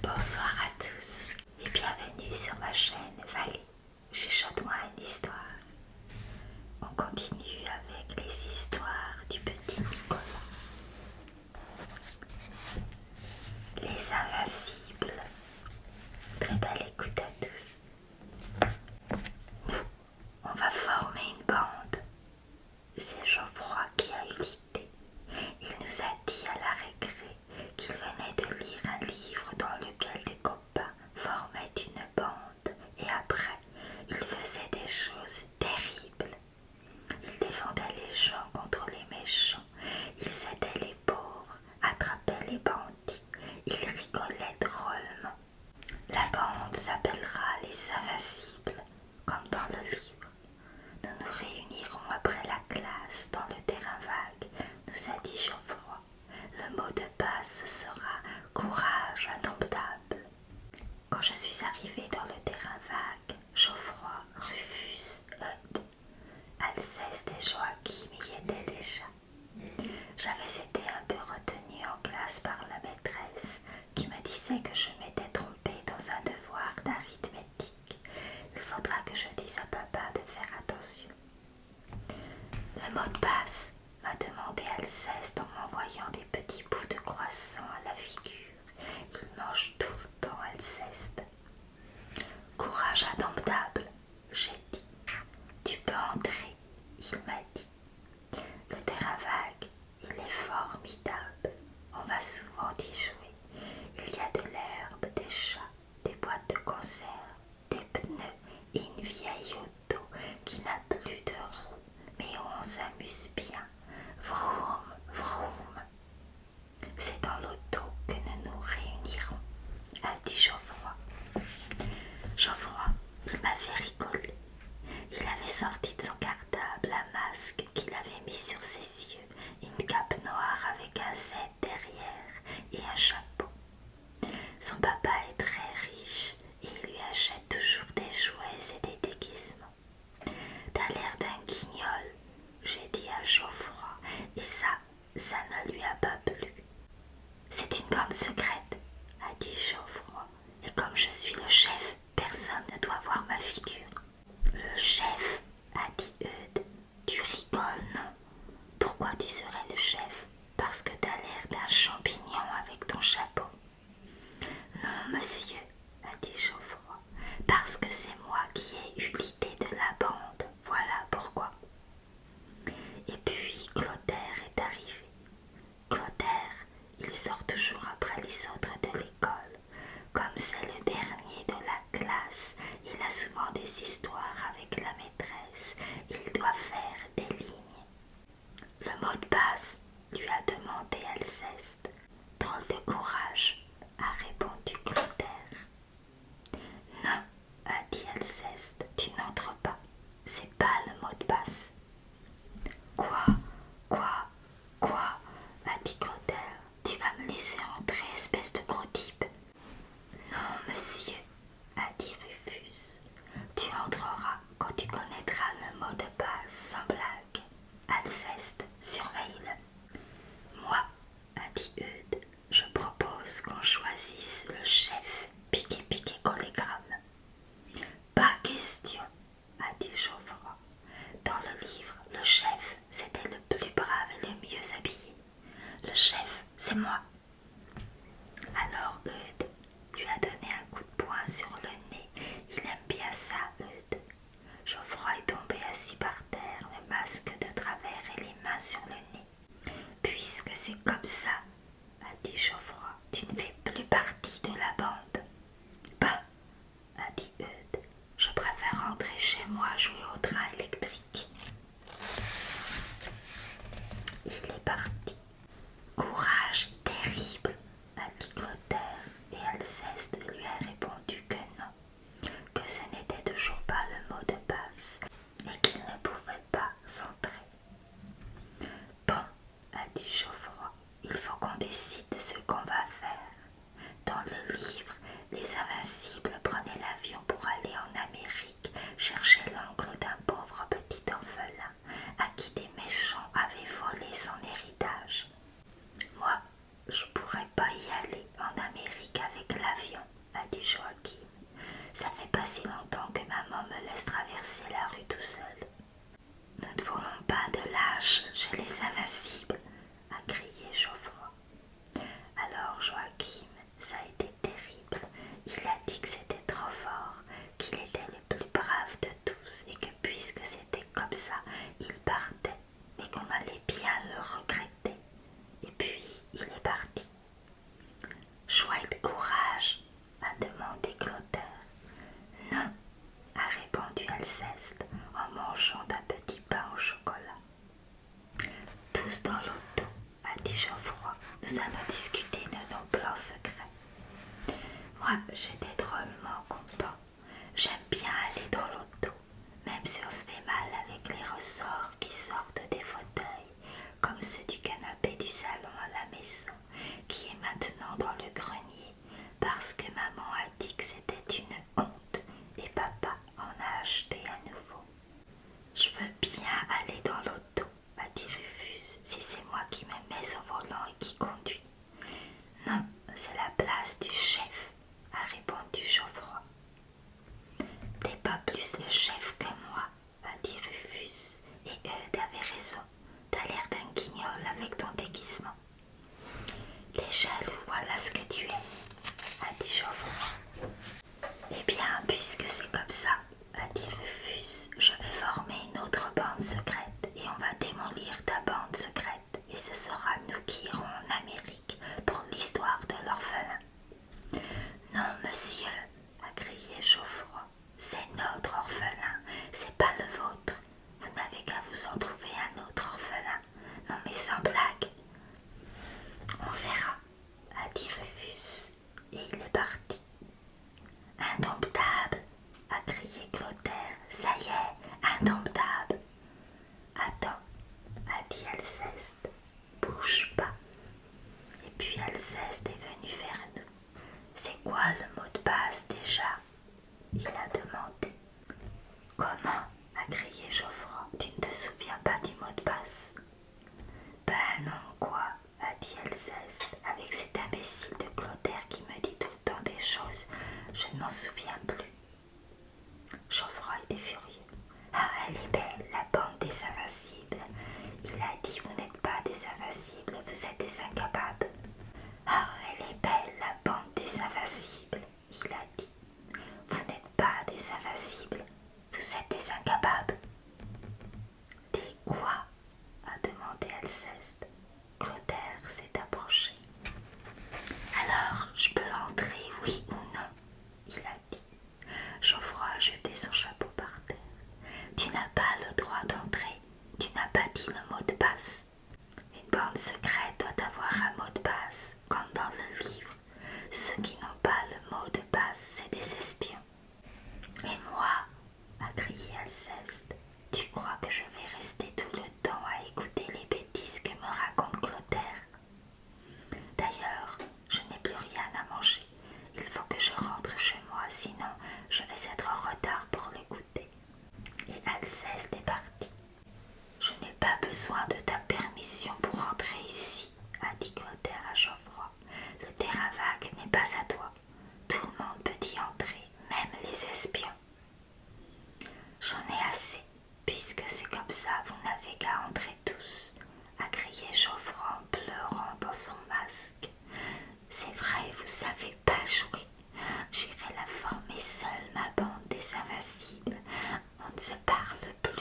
Bonsoir à tous et bienvenue sur ma chaîne Vali, chuchote-moi une histoire. On continue avec les histoires du petit Nicolas. Les Invincibles. Très belle écoute à tous. Nous, on va former une bande. C'est Geoffroy qui a eu l'idée. Il nous a dit à la récré qu'il venait de lire un livre dans lequel des copains formaient une bande et après, ils faisaient des choses terribles. Ils défendaient les gens contre les méchants, ils aidaient les pauvres, attrapaient les bandits, ils rigolaient drôlement. La bande s'appellera les Invincibles, comme dans le livre. Nous nous réunirons après la classe dans le terrain vague, nous a dit Geoffroy. Le mot de passe sera courage indomptable. Quand je suis arrivée dans le terrain vague, Geoffroy, Rufus, Eudes, Alceste et Joachim y étaient déjà. J'avais été un peu retenue en classe par la maîtresse qui me disait que je m'étais trompée dans un devoir d'arithmétique. Il faudra que je dise à papa de faire attention. Le mot de passe, m'a demandé Alceste en m'envoyant des petits bouts de croissant à la figure. Il mange tout le temps, Alceste. Courage indomptable, j'ai dit. Tu peux entrer, il m'a dit. Le terrain vague, il est formidable. On va souvent y jouer. Il y a de l'herbe, des chats, des boîtes de conserve, des pneus et une vieille auto qui n'a plus de roues, mais où on s'amuse bien. Vroom, vroom. C'est dans l'auto que nous nous réunirons, a dit Geoffroy. Geoffroy, il m'a fait rigoler. Il avait sorti de son cartable un masque qu'il avait mis sur ses yeux, une cape noire avec un Z derrière et un chapeau. Son papa est très riche et il lui achète toujours des jouets et des déguisements. T'as l'air d'un guignol, j'ai dit à Geoffroy, et ça ne lui a pas plu. C'est une bande secrète, a dit Geoffroy, et comme je suis le chef, personne ne doit voir ma figure. Le chef, a dit Eudes, tu rigoles, non? Pourquoi tu serais le chef? Parce que t'as l'air d'un champignon avec ton chapeau. Non, monsieur, a dit Geoffroy, parce que c'est moi qui ai eu l'idée de la bande, voilà pourquoi. Et puis Clotaire est arrivé. Clotaire, il sort toujours après les autres de l'école. Comme c'est le dernier de la classe, il a souvent des histoires avec la maîtresse. Il doit faire des lignes. Le mot de passe, lui a demandé Alceste. Drôle de courage, a répondu Clotaire. Non, a dit Alceste, tu n'entres pas. C'est pas le mot de passe. Quoi, a dit Clotaire. Tu vas me laisser entrer, espèce de gros type. Non, monsieur, a dit Rufus. Tu entreras quand tu connaîtras le mot de passe sans blague. Alceste, surveille-le. Moi, a dit Eudes, je propose qu'on choisisse le chef piqué collégramme. Pas question, a dit Geoffroy. Dans le livre, le chef, c'était le plus brave et le mieux habillé. Le chef, c'est moi. Alors Eudes lui a donné un coup de poing sur le nez. Il aime bien ça, Eudes. Geoffroy est tombé assis par terre, le masque de travers et les mains sur le nez. Puisque c'est comme ça, a dit Geoffroy, tu ne fais plus partie de la bande. Bah, a dit Eudes, je préfère rentrer chez moi jouer au train électrique. Il est parti. Courage terrible, a dit Clotaire, et Alceste lui a répondu que non, que ce n'était toujours pas le mot de passe et qu'il ne pouvait pas entrer. Bon, a dit Geoffroy, il faut qu'on décide de ce qu'on va faire. Dans le livre, les Invincibles prenaient l'avion pour aller en Amérique chercher l'oncle d'un pauvre petit orphelin à qui des méchants avaient volé son héritage. Moi, je pourrais pas y aller en Amérique avec l'avion. courage chez les invincibles, a crié Geoffroy. Alors Joachim, ça a été terrible. Il a dit que c'était trop fort, qu'il était le plus brave de tous et que puisque c'était comme ça, il partait, mais qu'on allait bien le regretter. Et puis il est parti. Chouette courage, a demandé Clotaire. Non, a répondu Alceste en mangeant d'un petit pain au chocolat. Tous dans l'auto, a dit Geoffroy, nous allons discuter de nos plans secrets. Moi, j'étais drôlement content. J'aime bien aller dans l'auto, même si on se fait mal avec les ressorts qui sortent des fauteuils, comme ceux du canapé du salon à la maison, qui est maintenant dans le grenier, parce que maman a dit que c'était une honte et papa en a acheté à nouveau. Je veux bien aller dans l'auto, a dit Rufus, si c'est moi qui me mets au volant et qui conduis. Non, c'est la place du chef, a répondu Geoffroy. T'es pas plus le chef que moi, a dit Rufus, et Eudes avait raison, t'as l'air d'un guignol avec ton déguisement. Les jaloux, voilà ce que tu es, a dit Geoffroy. Eh bien, puisque c'est comme ça, a dit Rufus, je vais former une autre bande secrète et on va démolir ta bande secrète et ce sera nous qui irons en Amérique pour l'histoire de l'orphelin. Non, monsieur, a crié Geoffroy, c'est notre orphelin, c'est pas le vôtre. Vous n'avez qu'à vous en trouver un autre orphelin. Non mais sans blague. On verra, a dit Rufus, et il est parti. Indomptable, a crié Clotaire, ça y est, indomptable. Attends, a dit Alceste, bouge pas. Et puis Alceste est venu vers nous. C'est quoi le mot de passe déjà? Il a demandé. Comment? A crié Geoffroy, tu ne te souviens pas du mot de passe? Ben non, quoi, a dit Alceste, avec cet imbécile de Clotaire qui me dit tout le temps des choses, je ne m'en souviens plus. Geoffroy était furieux. Ah, elle est belle, la bande des invincibles. Il a dit, vous n'êtes pas des invincibles, vous êtes des incapables. Ah, elle est belle, la bande des invincibles. Il a dit, vous n'êtes pas des invincibles, vous êtes des incapables. Des quoi? A demandé Alceste. Clotaire s'est approché. Alors, je peux entrer, oui ou non? Il a dit. Geoffroy a jeté son chapeau par terre. Tu n'as pas le droit d'entrer, tu n'as pas dit le mot de passe. Une bande secrète doit avoir un mot de passe, comme dans le livre. Ceux qui n'ont pas le mot de passe, c'est des espions. Et moi, a crié Alceste, tu crois que je vais rester tout le temps à écouter les bêtises que me raconte Clotaire? D'ailleurs, je n'ai plus rien à manger. Il faut que je rentre chez moi, sinon je vais être en retard pour le goûter. Et Alceste est parti. Je n'ai pas besoin de ta permission pour rentrer ici, a dit Clotaire à Geoffroy. Le terrain vague n'est pas à toi. Tout le monde peut y entrer, même les espions. J'en ai assez, puisque c'est comme ça, vous n'avez qu'à entrer tous, a crié Geoffroy en pleurant dans son masque. C'est vrai, vous savez pas jouer. J'irai la former seule, ma bande des invincibles. On ne se parle plus.